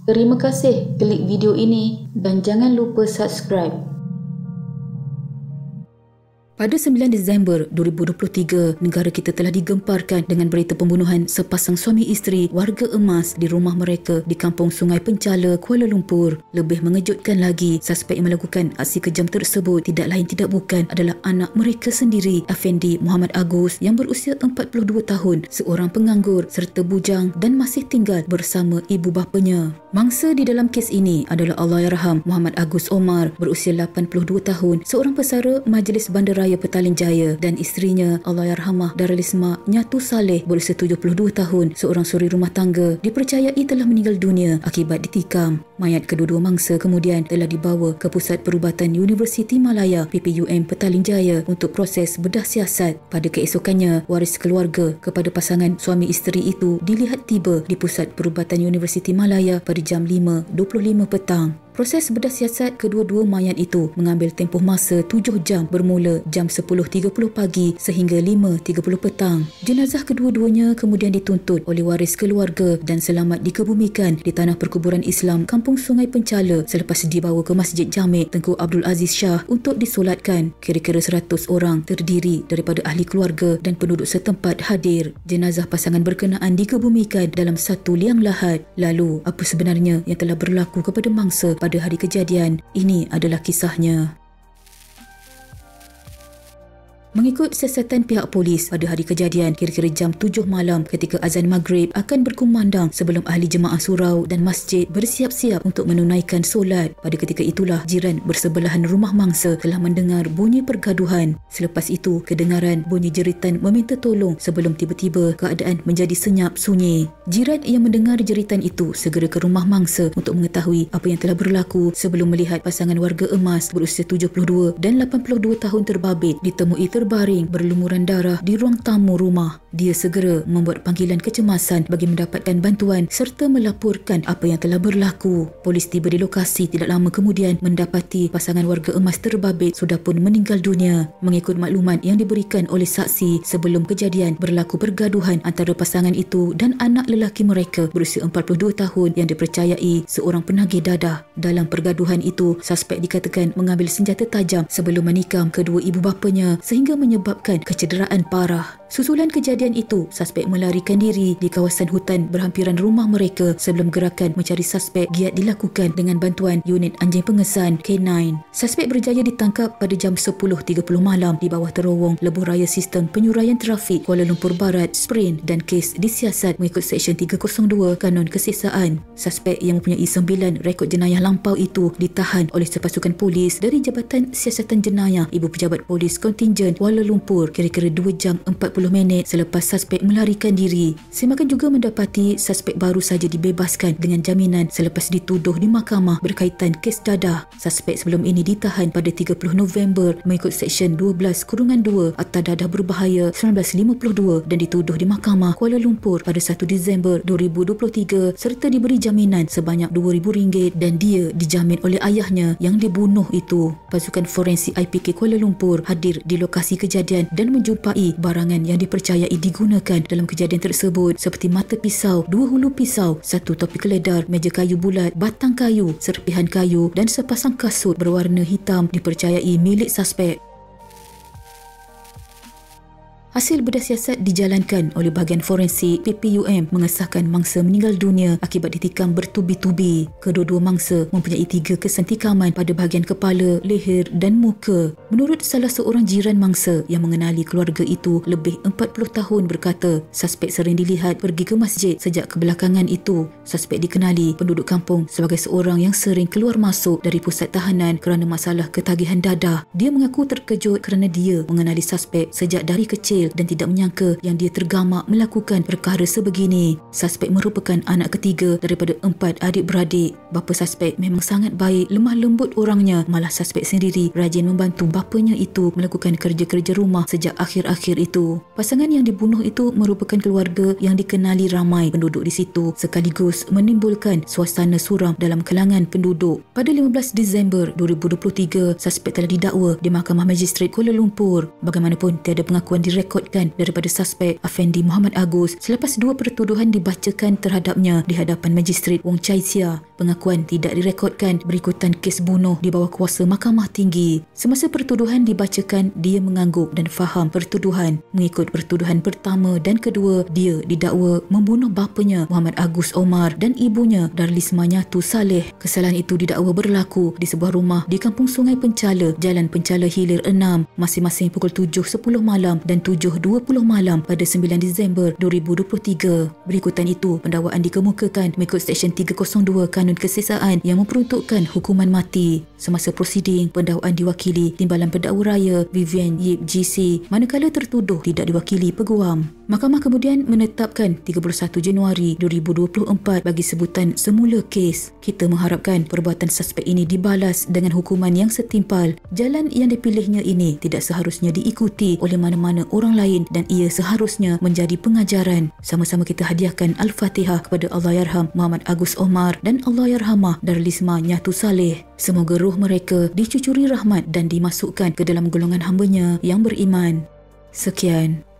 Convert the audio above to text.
Terima kasih klik video ini dan jangan lupa subscribe. Pada 9 Disember 2023, negara kita telah digemparkan dengan berita pembunuhan sepasang suami isteri warga emas di rumah mereka di Kampung Sungai Penchala, Kuala Lumpur. Lebih mengejutkan lagi, suspek yang melakukan aksi kejam tersebut tidak lain tidak bukan adalah anak mereka sendiri, Afendi Muhammad Agus yang berusia 42 tahun, seorang penganggur serta bujang dan masih tinggal bersama ibu bapanya. Mangsa di dalam kes ini adalah Allahyarham Muhammad Agus Omar berusia 82 tahun, seorang pesara Majlis Bandaraya Petaling Jaya, dan isterinya Allahyarhamah Daralisma Nyatu Saleh berusia 72 tahun, seorang suri rumah tangga, dipercayai telah meninggal dunia akibat ditikam. Mayat kedua-dua mangsa kemudian telah dibawa ke Pusat Perubatan Universiti Malaya PPUM Petaling Jaya untuk proses bedah siasat. Pada keesokannya, waris keluarga kepada pasangan suami isteri itu dilihat tiba di Pusat Perubatan Universiti Malaya pada jam 5.25 petang. Proses bedah siasat kedua-dua mayat itu mengambil tempoh masa 7 jam bermula jam 10.30 pagi sehingga 5.30 petang. Jenazah kedua-duanya kemudian dituntut oleh waris keluarga dan selamat dikebumikan di Tanah Perkuburan Islam Kampung Sungai Penchala selepas dibawa ke Masjid Jamek Tengku Abdul Aziz Shah untuk disolatkan. Kira-kira 100 orang terdiri daripada ahli keluarga dan penduduk setempat hadir. Jenazah pasangan berkenaan dikebumikan dalam satu liang lahat. Lalu, apa sebenarnya yang telah berlaku kepada mangsa pada hari kejadian? Ini adalah kisahnya. Mengikut siasatan pihak polis, pada hari kejadian kira-kira jam 7 malam ketika azan maghrib akan berkumandang sebelum ahli jemaah surau dan masjid bersiap-siap untuk menunaikan solat. Pada ketika itulah jiran bersebelahan rumah mangsa telah mendengar bunyi pergaduhan. Selepas itu, kedengaran bunyi jeritan meminta tolong sebelum tiba-tiba keadaan menjadi senyap sunyi. Jiran yang mendengar jeritan itu segera ke rumah mangsa untuk mengetahui apa yang telah berlaku sebelum melihat pasangan warga emas berusia 72 dan 82 tahun terbabit ditemui terbaring berlumuran darah di ruang tamu rumah. Dia segera membuat panggilan kecemasan bagi mendapatkan bantuan serta melaporkan apa yang telah berlaku. Polis tiba di lokasi tidak lama kemudian mendapati pasangan warga emas terbabit sudah pun meninggal dunia. Mengikut maklumat yang diberikan oleh saksi, sebelum kejadian berlaku pergaduhan antara pasangan itu dan anak lelaki mereka berusia 42 tahun yang dipercayai seorang penagih dadah. Dalam pergaduhan itu, suspek dikatakan mengambil senjata tajam sebelum menikam kedua ibu bapanya sehingga menyebabkan kecederaan parah. Susulan kejadian itu, suspek melarikan diri di kawasan hutan berhampiran rumah mereka sebelum gerakan mencari suspek giat dilakukan dengan bantuan unit anjing pengesan K9. Suspek berjaya ditangkap pada jam 10.30 malam di bawah terowong lebuh raya sistem penyuraian trafik Kuala Lumpur Barat Sprint dan kes disiasat mengikut Seksyen 302 Kanun Kesisaan. Suspek yang mempunyai 9 rekod jenayah lampau itu ditahan oleh sepasukan polis dari Jabatan Siasatan Jenayah Ibu Pejabat Polis Kontingen Kuala Lumpur kira-kira 2 jam 40 minit selepas suspek melarikan diri. Semakan juga mendapati suspek baru saja dibebaskan dengan jaminan selepas dituduh di mahkamah berkaitan kes dadah. Suspek sebelum ini ditahan pada 30 November mengikut Seksyen 12-2 Akta Dadah Berbahaya 1952 dan dituduh di mahkamah Kuala Lumpur pada 1 Disember 2023 serta diberi jaminan sebanyak RM2,000 dan dia dijamin oleh ayahnya yang dibunuh itu. Pasukan forensik IPK Kuala Lumpur hadir di lokasi kejadian dan menjumpai barangan yang dipercayai digunakan dalam kejadian tersebut seperti mata pisau, 2 hulu pisau, 1 topi keledar, meja kayu bulat, batang kayu, serpihan kayu dan sepasang kasut berwarna hitam dipercayai milik suspek. Hasil bedah siasat dijalankan oleh bahagian forensik PPUM mengesahkan mangsa meninggal dunia akibat ditikam bertubi-tubi. Kedua-dua mangsa mempunyai 3 kesan tikaman pada bahagian kepala, leher dan muka. Menurut salah seorang jiran mangsa yang mengenali keluarga itu lebih 40 tahun berkata, suspek sering dilihat pergi ke masjid sejak kebelakangan itu. Suspek dikenali penduduk kampung sebagai seorang yang sering keluar masuk dari pusat tahanan kerana masalah ketagihan dadah. Dia mengaku terkejut kerana dia mengenali suspek sejak dari kecil dan tidak menyangka yang dia tergamak melakukan perkara sebegini. Suspek merupakan anak ketiga daripada 4 adik-beradik. Bapa suspek memang sangat baik, lemah lembut orangnya. Malah suspek sendiri rajin membantu bapanya itu melakukan kerja-kerja rumah sejak akhir-akhir itu. Pasangan yang dibunuh itu merupakan keluarga yang dikenali ramai penduduk di situ sekaligus menimbulkan suasana suram dalam kalangan penduduk. Pada 15 Disember 2023, suspek telah didakwa di Mahkamah Magistrate Kuala Lumpur. Bagaimanapun tiada pengakuan direkod direkodkan daripada suspek Afendi Muhammad Agus selepas 2 pertuduhan dibacakan terhadapnya di hadapan Magistrate Wong Chai Sia. Pengakuan tidak direkodkan berikutan kes bunuh di bawah kuasa Mahkamah Tinggi. Semasa pertuduhan dibacakan, dia mengangguk dan faham pertuduhan. Mengikut pertuduhan pertama dan kedua, dia didakwa membunuh bapanya Muhammad Agus Omar dan ibunya Darlisma Nyatu Saleh. Kesalahan itu didakwa berlaku di sebuah rumah di Kampung Sungai Pencala, Jalan Pencala Hilir 6, masing-masing pukul 7.10 malam dan 7.20 malam pada 9 Disember 2023. Berikutan itu, pendakwaan dikemukakan mengikut Seksyen 302 Kanun Kesesaan yang memperuntukkan hukuman mati. Semasa prosiding, pendakwaan diwakili Timbalan Pendakwa Raya Vivian Yip GC, manakala tertuduh tidak diwakili peguam. Mahkamah kemudian menetapkan 31 Januari 2024 bagi sebutan semula kes. Kita mengharapkan perbuatan suspek ini dibalas dengan hukuman yang setimpal. Jalan yang dipilihnya ini tidak seharusnya diikuti oleh mana-mana orang lain dan ia seharusnya menjadi pengajaran. Sama-sama kita hadiahkan Al-Fatihah kepada Allahyarham Muhammad Agus Omar dan Allahyarhamah Darlisma Nyatu Saleh. Semoga roh mereka dicucuri rahmat dan dimasukkan ke dalam golongan hamba-Nya yang beriman. Sekian.